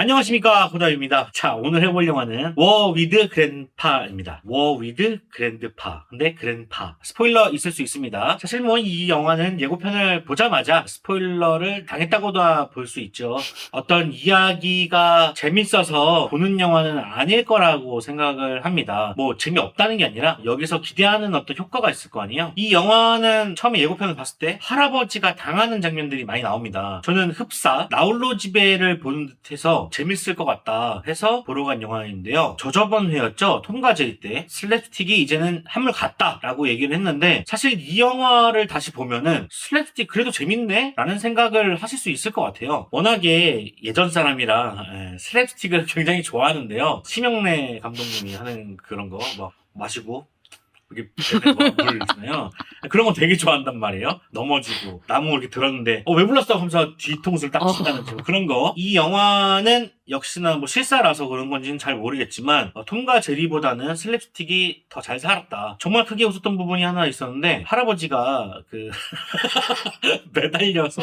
안녕하십니까, 고다입니다. 자, 오늘 해볼 영화는 워 위드 그랜파입니다. 워 위드 그랜드파. 근데 그랜파. 스포일러 있을 수 있습니다. 사실 뭐 이 영화는 예고편을 보자마자 스포일러를 당했다고도 볼 수 있죠. 어떤 이야기가 재밌어서 보는 영화는 아닐 거라고 생각을 합니다. 뭐 재미없다는 게 아니라 여기서 기대하는 어떤 효과가 있을 거 아니에요. 이 영화는 처음에 예고편을 봤을 때 할아버지가 당하는 장면들이 많이 나옵니다. 저는 흡사, 나홀로 집에를 보는 듯해서 재밌을 것 같다 해서 보러 간 영화인데요. 저저번 회였죠. 톰과 제리 때 슬랩스틱이 이제는 한물 갔다 라고 얘기를 했는데, 사실 이 영화를 다시 보면은 슬랩스틱 그래도 재밌네? 라는 생각을 하실 수 있을 것 같아요. 워낙에 예전 사람이라 슬랩스틱을 굉장히 좋아하는데요. 심영래 감독님이 하는 그런 거 막 마시고 이게 물 있잖아요. 그런 거 되게 좋아한단 말이에요. 넘어지고 나무 이렇게 들었는데 왜 불렀어? 하면서 뒤통수를 딱 친다는 그런 거. 이 영화는 역시나 뭐 실사라서 그런 건지는 잘 모르겠지만 톰과 제리보다는 슬랩스틱이 더 잘 살았다. 정말 크게 웃었던 부분이 하나 있었는데, 할아버지가 그 매달려서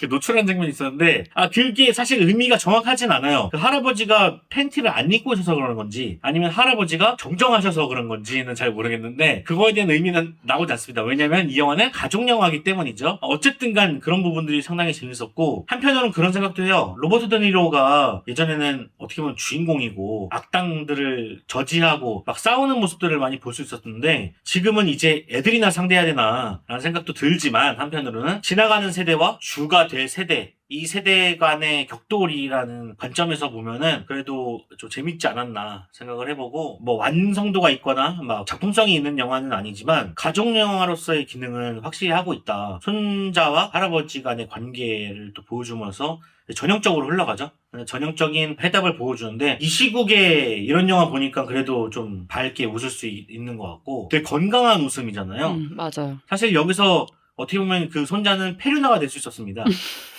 노출한 장면이 있었는데, 그게 사실 의미가 정확하진 않아요. 그 할아버지가 팬티를 안 입고 있어서 그런 건지 아니면 할아버지가 정정하셔서 그런 건지는 잘 모르겠는데, 그거에 대한 의미는 나오지 않습니다. 왜냐면 이 영화는 가족 영화이기 때문이죠. 어쨌든 간 그런 부분들이 상당히 재밌었고, 한편으로는 그런 생각도 해요. 로버트 드니로가 예전에는 어떻게 보면 주인공이고 악당들을 저지하고 막 싸우는 모습들을 많이 볼 수 있었는데, 지금은 이제 애들이나 상대해야 되나 라는 생각도 들지만, 한편으로는 지나가는 세대와 주가 될 세대, 이 세대 간의 격돌이라는 관점에서 보면은 그래도 좀 재밌지 않았나 생각을 해보고, 뭐 완성도가 있거나 막 작품성이 있는 영화는 아니지만 가족 영화로서의 기능은 확실히 하고 있다. 손자와 할아버지 간의 관계를 또 보여주면서 전형적으로 흘러가죠. 전형적인 해답을 보여주는데, 이 시국에 이런 영화 보니까 그래도 좀 밝게 웃을 수 있는 것 같고, 되게 건강한 웃음이잖아요. 맞아요. 사실 여기서 어떻게 보면 그 손자는 페류나가 될 수 있었습니다.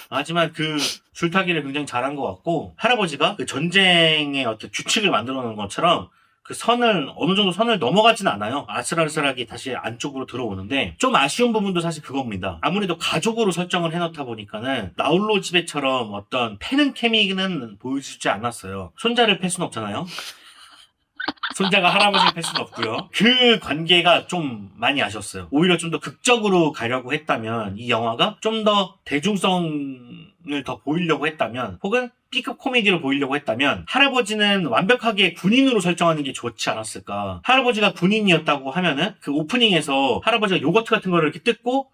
하지만 그 줄타기를 굉장히 잘한 것 같고, 할아버지가 그 전쟁의 어떤 규칙을 만들어 놓은 것처럼 그 선을, 어느 정도 선을 넘어가진 않아요. 아슬아슬하게 다시 안쪽으로 들어오는데, 좀 아쉬운 부분도 사실 그겁니다. 아무래도 가족으로 설정을 해놓다 보니까는 나홀로 집에처럼 어떤 패는 케미는 보여주지 않았어요. 손자를 팰 수는 없잖아요. 손자가 할아버지를 팰 수는 없고요. 그 관계가 좀 많이 아쉬웠어요. 오히려 좀 더 극적으로 가려고 했다면, 이 영화가 좀 더 대중성을 더 보이려고 했다면, 혹은 B급 코미디로 보이려고 했다면, 할아버지는 완벽하게 군인으로 설정하는 게 좋지 않았을까. 할아버지가 군인이었다고 하면은 그 오프닝에서 할아버지가 요거트 같은 거를 이렇게 뜯고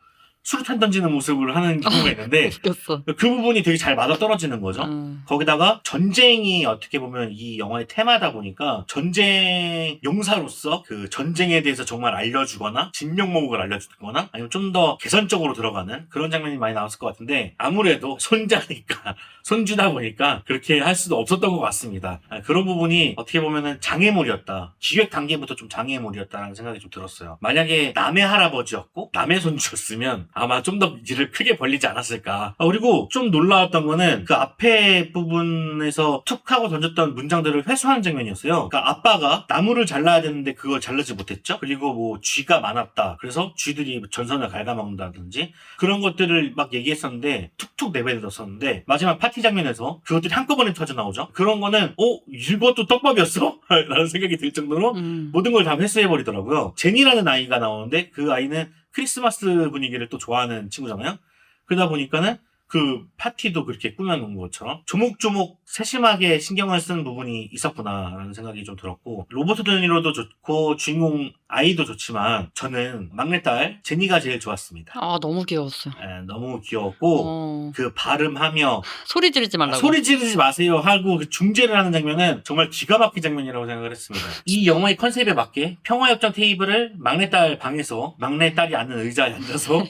수류탄 던지는 모습을 하는 경우가 있는데, 웃겼어. 그 부분이 되게 잘 맞아떨어지는 거죠. 거기다가 전쟁이 어떻게 보면 이 영화의 테마다 보니까, 전쟁 용사로서 그 전쟁에 대해서 정말 알려주거나 진면목을 알려주거나 아니면 좀 더 개선적으로 들어가는 그런 장면이 많이 나왔을 것 같은데, 아무래도 손자니까 손주다 보니까 그렇게 할 수도 없었던 것 같습니다. 그런 부분이 어떻게 보면은 장애물이었다. 기획 단계부터 좀 장애물이었다라는 생각이 좀 들었어요. 만약에 남의 할아버지였고 남의 손주였으면 아마 좀 더 일을 크게 벌리지 않았을까. 그리고 좀 놀라웠던 거는 그 앞에 부분에서 툭 하고 던졌던 문장들을 회수하는 장면이었어요. 그러니까 아빠가 나무를 잘라야 되는데 그걸 잘라지 못했죠. 그리고 뭐 쥐가 많았다. 그래서 쥐들이 전선을 갉아먹는다든지 그런 것들을 막 얘기했었는데, 툭툭 내뱉었었는데, 마지막 파티 장면에서 그것들이 한꺼번에 터져 나오죠. 그런 거는 이것도 떡밥이었어? 라는 생각이 들 정도로 모든 걸 다 회수해버리더라고요. 제니라는 아이가 나오는데, 그 아이는 크리스마스 분위기를 또 좋아하는 친구잖아요. 그러다 보니까는 그 파티도 그렇게 꾸며놓은 것처럼 조목조목 세심하게 신경을 쓴 부분이 있었구나라는 생각이 좀 들었고, 로버트 드니로도 좋고 주인공 아이도 좋지만 저는 막내딸 제니가 제일 좋았습니다. 너무 귀여웠어요. 너무 귀여웠고, 그 발음하며 소리 지르지 말라고. 소리 지르지 마세요 하고 그 중재를 하는 장면은 정말 기가 막힌 장면이라고 생각을 했습니다. 이 영화의 컨셉에 맞게 평화협정 테이블을 막내딸 방에서, 막내딸이 앉는 의자에 앉아서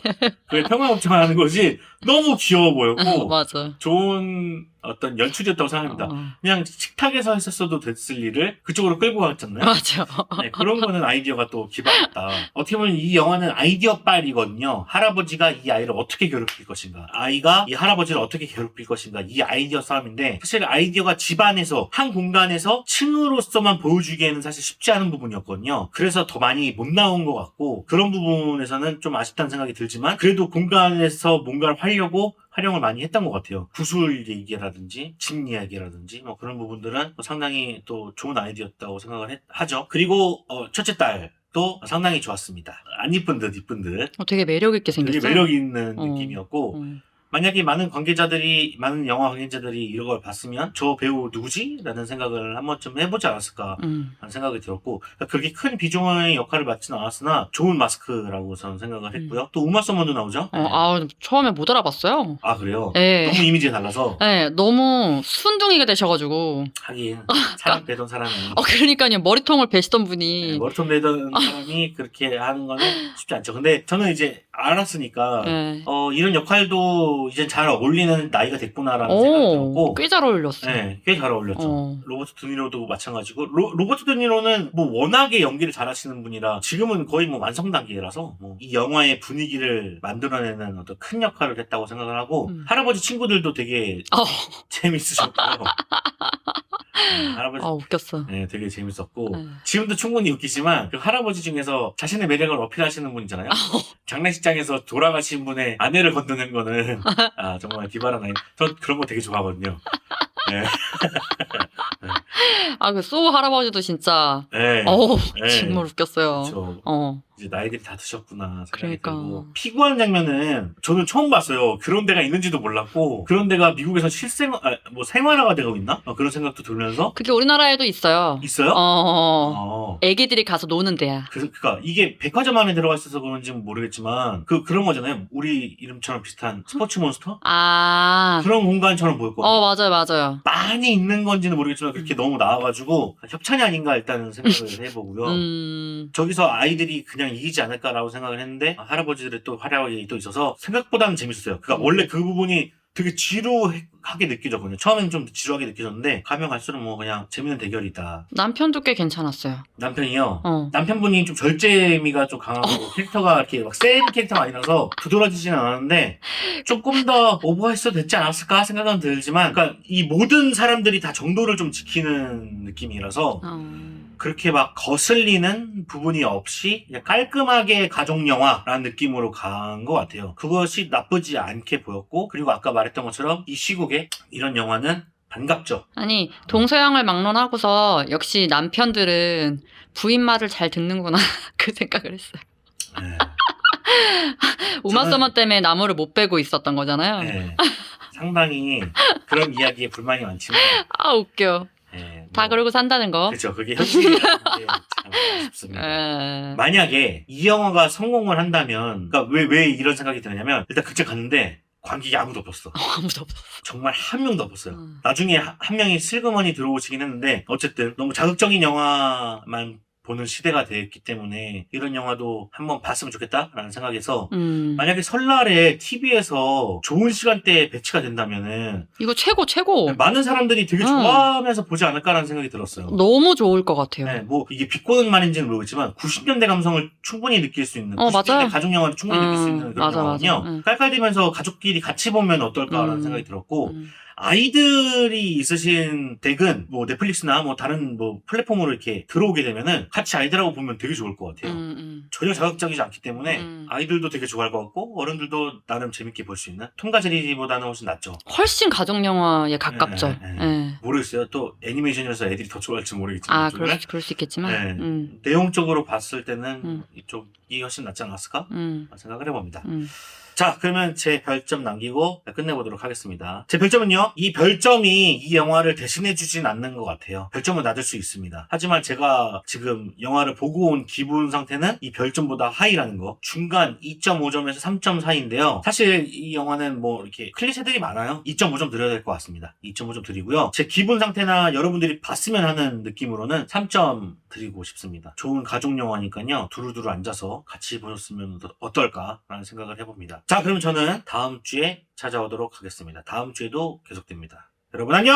그 평화협정을 하는 것이 너무 귀여워 보였고 맞아. 좋은 어떤 연출이었다고 생각합니다. 그냥 식탁에서 했었어도 됐을 일을 그쪽으로 끌고 갔잖아요. 맞아. 네, 그런 거는 아이디어가 또 기발했다. 어떻게 보면 이 영화는 아이디어빨이거든요. 할아버지가 이 아이를 어떻게 괴롭힐 것인가, 아이가 이 할아버지를 어떻게 괴롭힐 것인가, 이 아이디어 싸움인데, 사실 아이디어가 집안에서 한 공간에서 층으로서만 보여주기에는 사실 쉽지 않은 부분이었거든요. 그래서 더 많이 못 나온 것 같고, 그런 부분에서는 좀 아쉽다는 생각이 들지만, 그래도 공간에서 뭔가를 하려고 활용을 많이 했던 것 같아요. 구술 얘기라든지 집 이야기라든지 뭐 그런 부분들은 상당히 또 좋은 아이디어였다고 생각을 하죠. 그리고 첫째 딸도 상당히 좋았습니다. 안 이쁜 듯 이쁜 듯 되게 매력 있게 생겼어. 되게 매력 있는 느낌이었고 음. 만약에 많은 영화 관계자들이 이런 걸 봤으면 저 배우 누구지? 라는 생각을 한 번쯤 해보지 않았을까 하는 생각이 들었고 그렇게 큰 비중의 역할을 맡지는 않았으나 좋은 마스크라고 저는 생각을 했고요. 또 우마 서먼도 나오죠? 처음에 못 알아봤어요. 아 그래요? 네. 너무 이미지가 달라서 네, 너무 순둥이가 되셔가지고. 하긴 사람 빼던 사람이 그러니까요. 머리통을 베시던 분이. 머리통 내던 사람이 그렇게 하는 거는 쉽지 않죠. 근데 저는 이제 알았으니까 네. 이런 역할도 이젠 잘 어울리는 나이가 됐구나라는 생각이 들었고 꽤 잘 어울렸어. 네, 꽤 잘 어울렸죠. 로버트 드니로도 마찬가지고 로버트 드니로는 뭐 워낙에 연기를 잘하시는 분이라 지금은 거의 뭐 완성 단계라서 이 영화의 분위기를 만들어내는 어떤 큰 역할을 했다고 생각을 하고 할아버지 친구들도 되게 재밌으셨고요. 할아버지 웃겼어. 네, 되게 재밌었고 지금도 충분히 웃기지만 그 할아버지 중에서 자신의 매력을 어필하시는 분 있잖아요. 장례식장에서 돌아가신 분의 아내를 건드는 거는 정말 기발한 아이. 전 그런 거 되게 좋아하거든요. 네. 그 소우 할아버지도 진짜. 네. 정말 웃겼어요. 그렇죠. 이제 나이들이 다 드셨구나 생각이 그러니까. 들고 피구하는 장면은 저는 처음 봤어요. 그런 데가 있는지도 몰랐고 그런 데가 미국에서 생활화가 되고 있나? 그런 생각도 들면서 그게 우리나라에도 있어요. 있어요? 애기들이 가서 노는 데야. 그러니까 이게 백화점 안에 들어가 있어서 그런지는 모르겠지만 그런 거잖아요. 우리 이름처럼 비슷한 스포츠 몬스터? 그런 공간처럼 보였거든요. 맞아요. 많이 있는 건지는 모르겠지만 그렇게 너무 나와가지고 협찬이 아닌가 일단은 생각을 해보고요. 저기서 아이들이 그냥 이기지 않을까라고 생각을 했는데 할아버지들의 또 활약이 또 있어서 생각보다는 재밌었어요. 그러니까 원래 그 부분이 되게 지루하게 느껴졌거든요. 처음엔 좀 지루하게 느껴졌는데 가면 갈수록 뭐 그냥 재밌는 대결이다. 남편도 꽤 괜찮았어요. 남편이요? 남편분이 좀 절제미가 좀 강하고 캐릭터가 이렇게 막 센 캐릭터가 아니라서 두드러지지는 않았는데 조금 더 오버했어도 됐지 않았을까 생각은 들지만 그러니까 이 모든 사람들이 다 정도를 좀 지키는 느낌이라서 그렇게 막 거슬리는 부분이 없이 그냥 깔끔하게 가족영화라는 느낌으로 간 것 같아요. 그것이 나쁘지 않게 보였고 그리고 아까 말했던 것처럼 이 시국에 이런 영화는 반갑죠. 아니 동서양을 막론하고서 역시 남편들은 부인 말을 잘 듣는구나 그 생각을 했어요. 네. 우마 서먼 때문에 나무를 못 베고 있었던 거잖아요. 네. 상당히 그런 이야기에 불만이 많지만 웃겨. 네, 다 그러고 산다는 거. 그렇죠. 그게 현실이라는 게 참 아쉽습니다. 만약에 이 영화가 성공을 한다면 그러니까 왜 이런 생각이 드냐면 일단 극장 갔는데 관객이 아무도 없었어. 아무도 없었어. 정말 한 명도 없었어요. 나중에 한 명이 슬그머니 들어오시긴 했는데 어쨌든 너무 자극적인 영화만 보는 시대가 됐기 때문에 이런 영화도 한번 봤으면 좋겠다라는 생각에서 만약에 설날에 TV에서 좋은 시간대에 배치가 된다면은 이거 최고. 많은 사람들이 되게 좋아하면서 보지 않을까라는 생각이 들었어요. 너무 좋을 것 같아요. 네, 뭐 이게 비꼬는 말인지는 모르겠지만 90년대 감성을 충분히 느낄 수 있는 90년대 맞아요. 가족 영화를 충분히 느낄 수 있는 그런 영화거든요. 깔깔대면서 가족끼리 같이 보면 어떨까라는 생각이 들었고 아이들이 있으신 댁은 뭐 넷플릭스나 뭐 다른 뭐 플랫폼으로 이렇게 들어오게 되면은 같이 아이들하고 보면 되게 좋을 것 같아요. 전혀 자극적이지 않기 때문에 아이들도 되게 좋아할 것 같고 어른들도 나름 재밌게 볼 수 있는 톰과 제리보다는 훨씬 낫죠. 훨씬 가족 영화에 가깝죠. 모르겠어요. 또 애니메이션이라서 애들이 더 좋아할지 모르겠지만 그럴 수 있겠지만 내용적으로 봤을 때는 이쪽이 훨씬 낫지 않았을까 생각을 해봅니다. 자, 그러면 제 별점 남기고 끝내보도록 하겠습니다. 제 별점은요, 이 별점이 이 영화를 대신해주진 않는 것 같아요. 별점은 낮을 수 있습니다. 하지만 제가 지금 영화를 보고 온 기분 상태는 이 별점보다 하이라는 거. 중간 2.5점에서 3점 사이인데요. 사실 이 영화는 뭐 이렇게 클리셰들이 많아요. 2.5점 드려야 될 것 같습니다. 2.5점 드리고요. 제 기분 상태나 여러분들이 봤으면 하는 느낌으로는 3점 드리고 싶습니다. 좋은 가족 영화니까요. 두루두루 앉아서 같이 보셨으면 어떨까라는 생각을 해봅니다. 자, 그럼 저는 다음 주에 찾아오도록 하겠습니다. 다음 주에도 계속됩니다. 여러분 안녕!